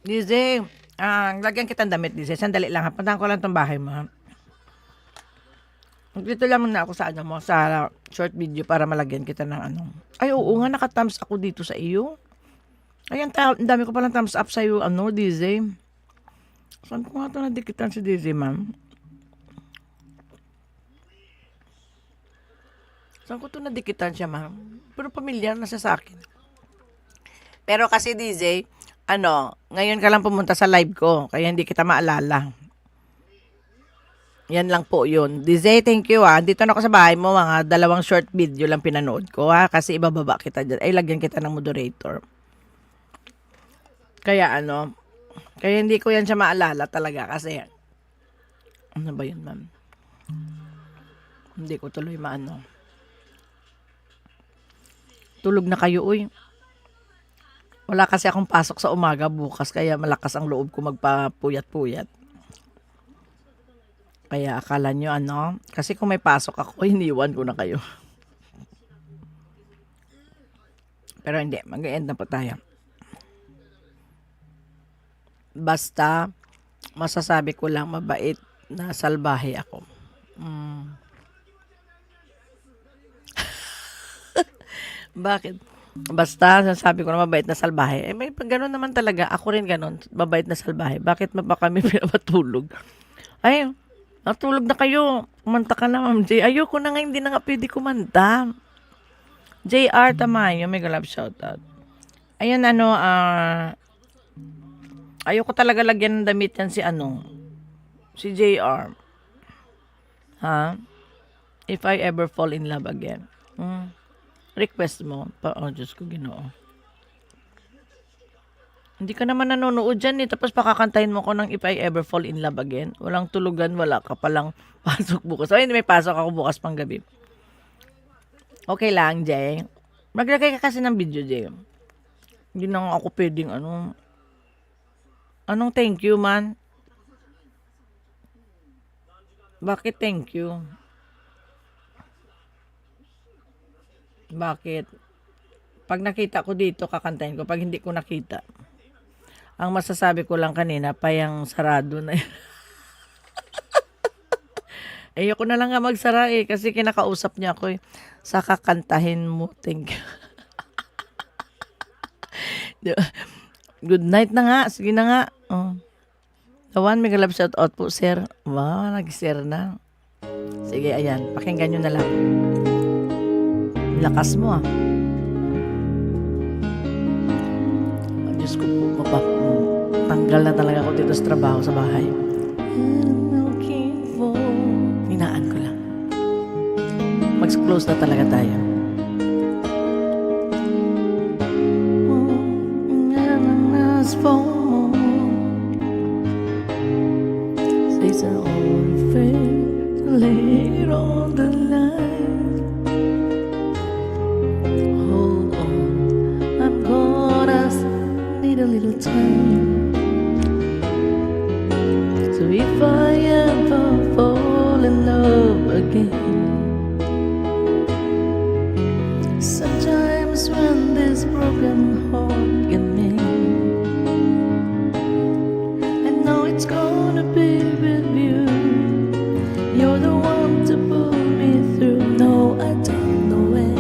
DJ, lagyan kitang damit, DJ. Sandali lang ha. Puntahan ko lang tong bahay mo, ha. Dito lang muna ako sa ano mo, sa short video para malagyan kita ng ano. Ay, oo nga, naka-thumbs ako dito sa iyo. Ayan, ang dami ko palang thumbs up sa iyo, ano, DJ. Saan ko nga ito nadikitan si DJ, ma'am? Saan ko ito nadikitan siya, ma'am? Pero pamilyar na siya sa akin. Pero kasi, DJ, ano, ngayon ka lang pumunta sa live ko, kaya hindi kita maalala. Yan lang po yun. DJ, thank you ha. Dito na ako sa bahay mo, mga 2 short video lang pinanood ko ha. Kasi ibababa kita dyan. Ay, lagyan kita ng moderator. Kaya ano, kaya hindi ko yan siya maalala talaga kasi, ano ba yun, ma'am? Hindi ko tuloy maano. Tulog na kayo, uy. Wala kasi akong pasok sa umaga bukas, kaya malakas ang loob ko magpapuyat-puyat. Kaya akala nyo ano, kasi kung may pasok ako, iniwan ko na kayo. Pero hindi, mag-end na po tayo. Basta, masasabi ko lang mabait na salbahe ako. Bakit? Basta, sabi ko na mabait na salbahe. Eh, may gano'n naman talaga. Ako rin gano'n, mabait na salbahe. Bakit ba kami pinapatulog? Ay, natulog na kayo. Kumanta ka na, Ma'am J. Ayoko na nga, hindi na nga pwede kumanta. JR Tamayo, may galap shoutout. Ayun, ano, ayoko talaga lagyan ng damit yan si ano, si JR. Ha? If I ever fall in love again. Request mo. Oh, Diyos ko, Ginoo. Hindi ka naman nanonood dyan eh. Tapos pakakantahin mo ko ng If I Ever Fall in Love Again. Walang tulugan, wala ka palang pasok bukas. Ay, may pasok ako bukas pang gabi. Okay lang, Jay. Maglagay ka kasi ng video, Jay. Hindi na ako pwedeng ano. Anong thank you, man? Bakit thank you? Bakit? Pag nakita ko dito, kakantahin ko. Pag hindi ko nakita. Ang masasabi ko lang kanina, payang sarado na yun. Ayoko na lang nga magsara eh, kasi kinakausap niya ako eh. Sa kakantahin mo, thank you. Good night na nga, sige na nga. Oh. Tawan, may galap shout out po, sir. Wow, nag-share na. Sige, ayan, pakinggan nyo na lang. Lakas mo ah. Diyos ko po, tanggal na talaga ako dito sa trabaho sa bahay. Hinaan ko lang. Mag-close na talaga tayo. It's an old friend laid on the line. Hold on, I'm gonna need a little time. So if I ever fall in love again, sometimes when this broken heart can mend, I know it's gonna be with you. You're the one to pull me through. No, I don't know when.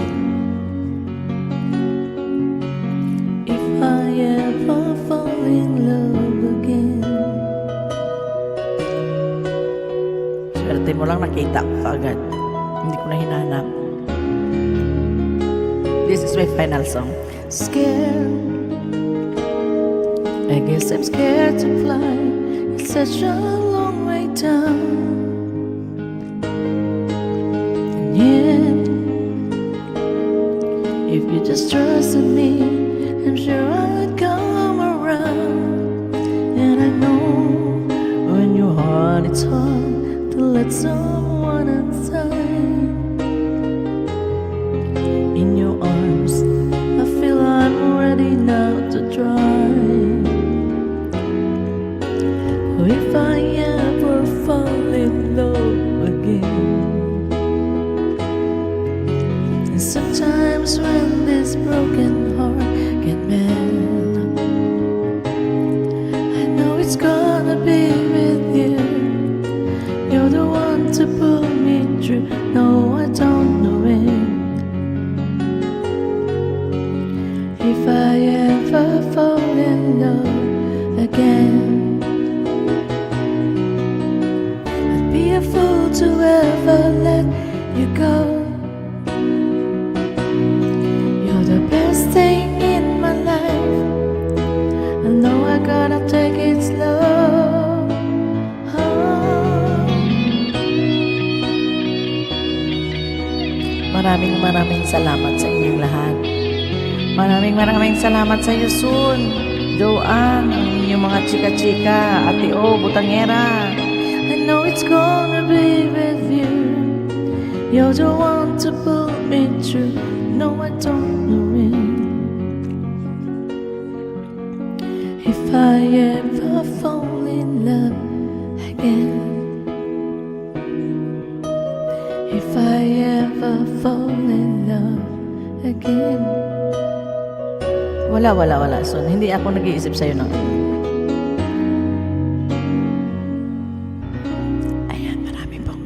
If I ever fall in love again. Swerte mo lang nakita ko agad. Hindi ko na hinahanap. This is my final song. Scared, I guess I'm scared to fly. It's such a long way down. And yet, if you just trusted me, I'm sure I'd come around. And I know when your heart it's hard to let someone inside. In your arms, I feel I'm ready now to try. If I ever fall in love again, and sometimes when this broken heart can mend, it's gonna be with you. You're the one to pull me through. No, I don't know it. If I ever fall in love again, I'd be a fool to ever let you go. You're the best thing in my life. I know I gotta take it slow. Maraming salamat sa inyong lahat. Maraming salamat sa iyo, Sun, Joanne, ang inyong mga chika-chika, Ate O, Butangera. I know it's gonna be with you. You're the one to pull me through. No, I don't know it. If I ever fall in love again, if I ever fall in love again. Wala, Son. Hindi ako nag-iisip sa'yo ng Ayan, marami pong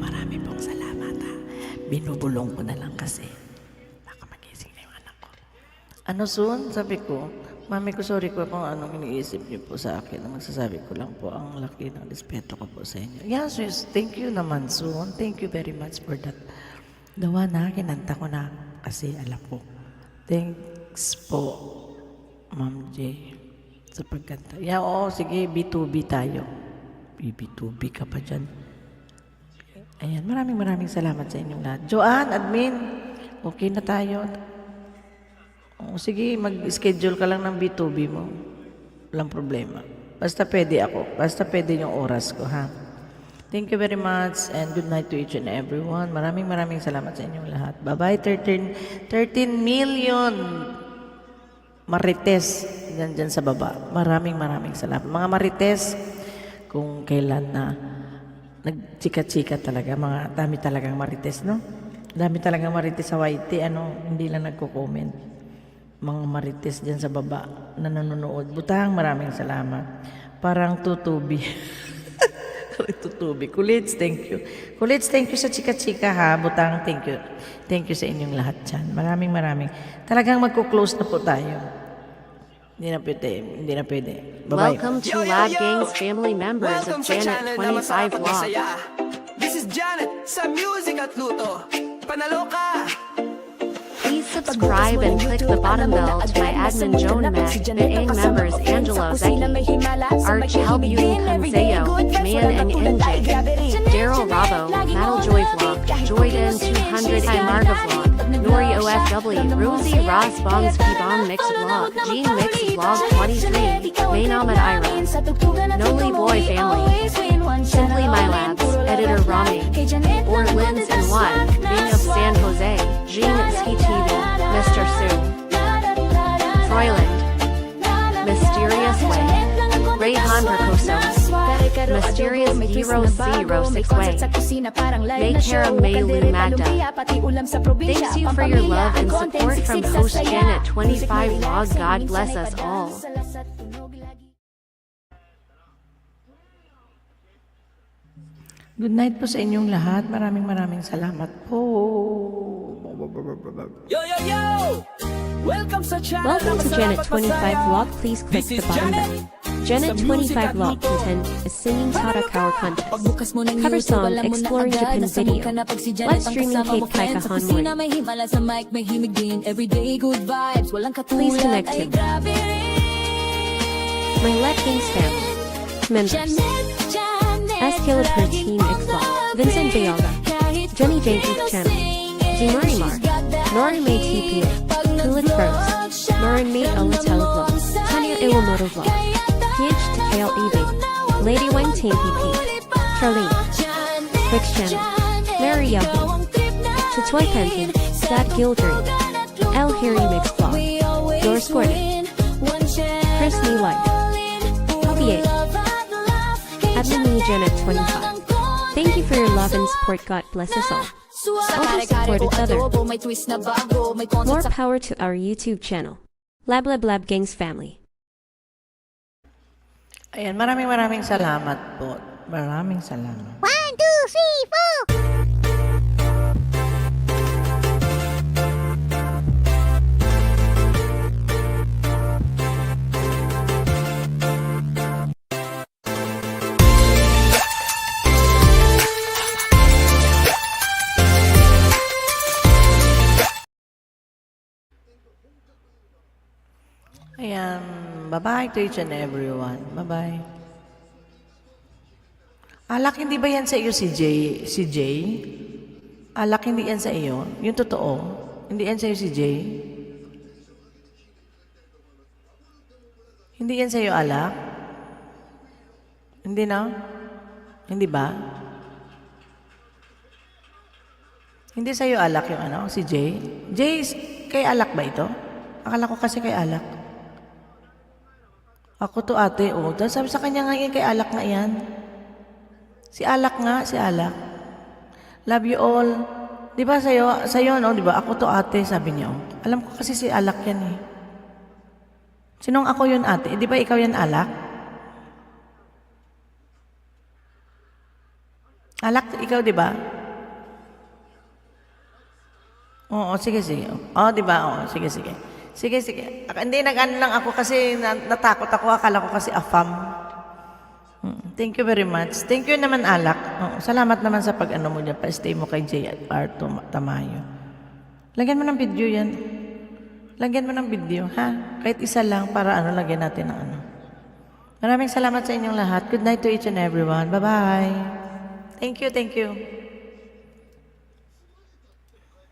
salamat, ha. Binubulong ko na lang kasi. Baka magising na yung anak ko. Ano, Son? Sabi ko, Mami ko, sorry ko kung anong iniisip niyo po sa akin. Magsasabi ko lang po, ang laki ng respeto ko po sa inyo. Yes, yes. Thank you naman, Son. Thank you very much for that. Dawa na, kinanta ko na kasi alam ko. Thanks po, Ma'am J, sa pagkanta. Yeah, oo, sige, B2B tayo. B2B ka pa dyan. Ayan, maraming salamat sa inyong lahat. Joanne, admin, okay na tayo. O, sige, mag-schedule ka lang ng B2B mo. Walang problema. Basta pwede ako. Basta pwede yung oras ko, ha? Thank you very much and good night to each and everyone. Maraming salamat sa inyong lahat. Bye-bye, 13 million Marites dyan sa baba. Maraming salamat. Mga Marites, kung kailan na nagchika-chika talaga, mga dami talagang Marites, no? Dami talagang Marites sa YT, hindi lang nagko-comment. Mga Marites dyan sa baba na nanonood. Butang, maraming salamat. Parang tutubi. Tutubi. Kulits, thank you. Kulits, thank you sa chika-chika, ha. Butang, thank you. Thank you sa inyong lahat dyan. Maraming. Talagang magko-close na po tayo. Hindi na pwede. Bye-bye. Welcome to Lab Gang's family members of Janet 25 Vlog. This is Janet sa Music at Luto. Panalo ka! Please subscribe and click the bottom bell to my admin Joan Mac, Bitang members Angelo Zeki, Arch Help Beauty Hanseo, Man and NJ, Daryl Rabo, Metal Joy Vlog, Joyden 200 Hi Marga Vlog, Nori OFW, Rosie Ross Bongs Pibong Mix Vlog, Jean Mix Vlog 23, Main Ahmed Ira, Noli Boy Family, Simply My Labs, Editor Rami, Orlins and One, Bing of San Jose, Jean Ski TV, Mr. Sue, Froyland, Mysterious Way, Rayhan Percoso, Mysterious Hero 06 Way, Maycara Maylu Magda. Thanks you for your love and support from host Janet 25 Vlog. God bless us all. Good night po sa inyong lahat. Maraming salamat po. Yo! Welcome sa channel. Welcome to Janet 25 Vlog. Please click This the is bottom bell. Janet. Janet 25 Vlog content is singing Tara Cower contest. Cover song exploring Japan video. Live streaming Kate Kai Kahanmoy. Please connect to my Let Kings family members. S. Caleb her team Xbox, Vincent Bayaga, Jenny J. Geek Channel, Zimari Mar, Nori May TP, Kulit Rose, Marin May Olatella Vlog, Tanya Iwamoto Vlog, PH Takale EV, Lady Wang Team PP, Charlene, Twix Channel, Mary Yahoo, Chatoy Penton, Dad Gildred, L. Harry Mix Vlog, Doris Gordon, Chris Lee Life, Puppy 8, Admin Janet 25. Thank you for your love and support. God bless us all. Always support each other. More power to our YouTube channel. Lab Gangs family. Ayan, maraming salamat po. Maraming salamat. Ayan, bye-bye to each and everyone. Bye-bye. Alak, hindi ba yan sa iyo si Jay? Si Jay? Alak, hindi yan sa iyo? Yung totoo? Hindi yan sa iyo si Jay? Hindi yan sa iyo, alak? Hindi na? Hindi ba? Hindi sa iyo alak yung ano, si Jay? Jay, kay alak ba ito? Akala ko kasi kay alak. Ako to ate, oh. Dahil sabi sa kanya nga yan, kay alak nga yan. Si alak nga, si alak. Love you all. Di ba sa'yo, no? Di ba? Ako to ate, sabi niya, oh. Alam ko kasi si alak yan eh. Sinong ako yun ate? Di ba ikaw yan alak? Alak, ikaw di ba? Oo, sige. Oo, di ba? Oo, sige. Sige. Hindi, nag-ano lang ako kasi natakot ako. Akala ko kasi afam. Thank you very much. Thank you naman, Alak. Salamat naman sa pag-ano mo dyan. Pa-stay mo kay JR Tamayo. Lagyan mo ng video yan. Lagyan mo ng video, ha? Kahit isa lang para lagyan natin ng ano. Maraming salamat sa inyong lahat. Good night to each and everyone. Bye-bye. Thank you.